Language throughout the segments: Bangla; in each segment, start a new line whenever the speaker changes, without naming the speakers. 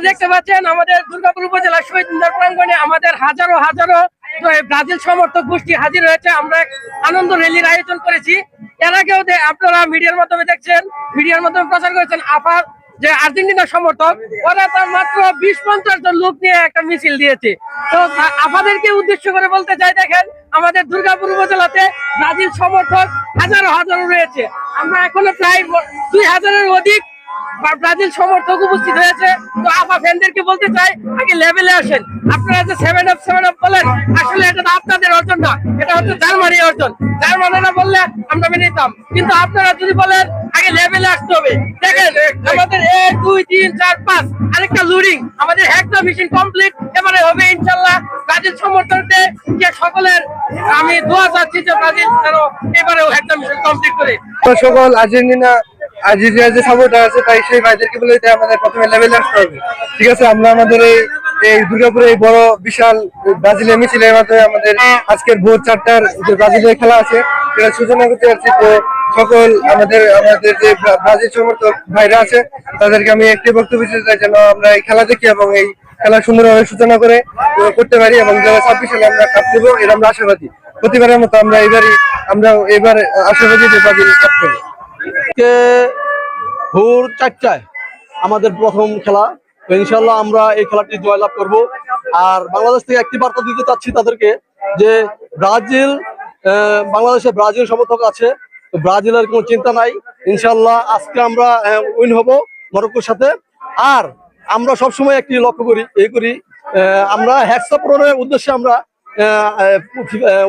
দেখতে পাচ্ছেন আমাদের দুর্গাপুর উপজেলা শহীদ মিনার প্রাঙ্গণে আমাদের হাজারো হাজারো ব্রাজিল সমর্থক গোষ্ঠী হাজির হয়েছে। আমরা আনন্দ র্যালির আয়োজন করেছি। এর আগেও আপনারা মিডিয়ার মাধ্যমে দেখছেন, মিডিয়ার মাধ্যমে প্রচার করেছেন আফা যে আর্জেন্টিনা সমর্থক, ওরা তার মাত্র 20-50 জন লোক নিয়ে একটা মিছিল দিয়েছে। তো আপনাদেরকে উদ্দেশ্য করে বলতে চাই, দেখেন আমাদের দুর্গাপুর উপজেলাতে ব্রাজিল সমর্থক হাজারো হাজারো রয়েছে। আমরা এখনো প্রায় 2000-এর অধিক ব্রাজিল সমর্থক উপস্থিত হয়েছে। তো আপা ফ্যানদেরকে বলতে চাই, আগে লেভেলে আসেন। আপনারা যে 7 আপ বলেন, আসলে এটা তো আপনাদের অর্জন না, এটা হচ্ছে জার্মানি অর্জন। জার্মানিরা বললে আমরা মেনে নিতাম, কিন্তু আপনারা যদি বলেন আগে লেভেলে আসতে হবে। দেখেন আমাদের 1 2 3 4 5 আরেকটা লুডিং, আমাদের একটা মিশন কমপ্লিট এবারে হবে ইনশাআল্লাহ। ব্রাজিল সমর্থকদের সকলের আমি দোয়া চাচ্ছি যে ব্রাজিল যেন এবারেও একটা মিশন কমপ্লিট করে।
সকল আর্জেন্টিনার যে সাপোর্টার আছে, তাই সেই ভাইদেরকে বলে আমাদের প্রথমে লেভেলে আসতে হবে। ঠিক আছে, আমরা আমাদের এই দুর্গাপুরে এই বড় বিশাল ব্রাজিলের মিছিলের মাধ্যমে আমাদের আজকের ভোর 4টার যে ব্রাজিলের খেলা আছে সেটা সূচনা করতে যাচ্ছি। তো সকল আমাদের যে ব্রাজিল সমর্থক ভাইরা আছে তাদেরকে আমি একটি বক্তব্য দিতে চাই, যেন আমরা এই খেলা দেখি এবং এই খেলা সুন্দরভাবে সূচনা করতে পারি এবং 2026 সালে আমরা কাপ দেবো, এর আমরা আশাবাদী। প্রতিবারের মতো আমরা এবার আশাবাদী যে ব্রাজিল কাপ দেবো।
ভোর 4টায় আমাদের প্রথম খেলা, তো ইনশাল্লাহ আমরা এই খেলাটি জয়লাভ করব। আর বাংলাদেশ থেকে একটি বার্তা দিতে চাচ্ছি তাদেরকে, যে বাংলাদেশে ব্রাজিল সমর্থক আছে, তো ব্রাজিলের কোনো চিন্তা নাই। ইনশাল্লাহ আজকে আমরা উইন হব মরক্কোর সাথে। আর আমরা সবসময় একটি লক্ষ্য করি, আমরা হ্যাটসঅ্যাপ পূরণের উদ্দেশ্যে আমরা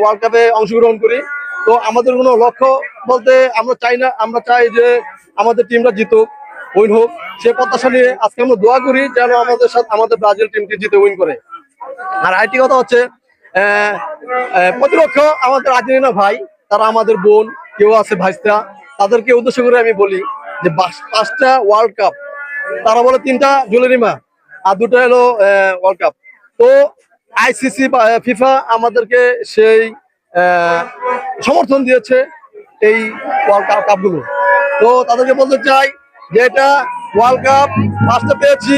ওয়ার্ল্ড কাপে অংশগ্রহণ করি। তো আমাদের কোনো লক্ষ্য বলতে আমরা চাই না, আমরা চাই যে আমাদের টিমটা জিতুক, উইন হোক। সে প্রত্যাশা নিয়ে আজকে আমরা দোয়া করি যেন আমাদের ব্রাজিল টিমটি জিতে উইন করে। আর আরেকটি কথা হচ্ছে, প্রতিপক্ষ আমাদের আর্জেন্টিনা ভাই, তারা আমাদের বোন, কেউ আছে ভাইস্তা, তাদেরকে উদ্দেশ্য করে আমি বলি যে 5টা ওয়ার্ল্ড কাপ, তারা বলে 3টা জুলেরিমা আর 2টা হলো ওয়ার্ল্ড কাপ। তো আইসিসি বা ফিফা আমাদেরকে সেই সমর্থন দিয়েছে এই ওয়ার্ল্ড কাপগুলো। তো তাদেরকে বলতে চাই যে এটা ওয়ার্ল্ড কাপ 5টা পেয়েছি,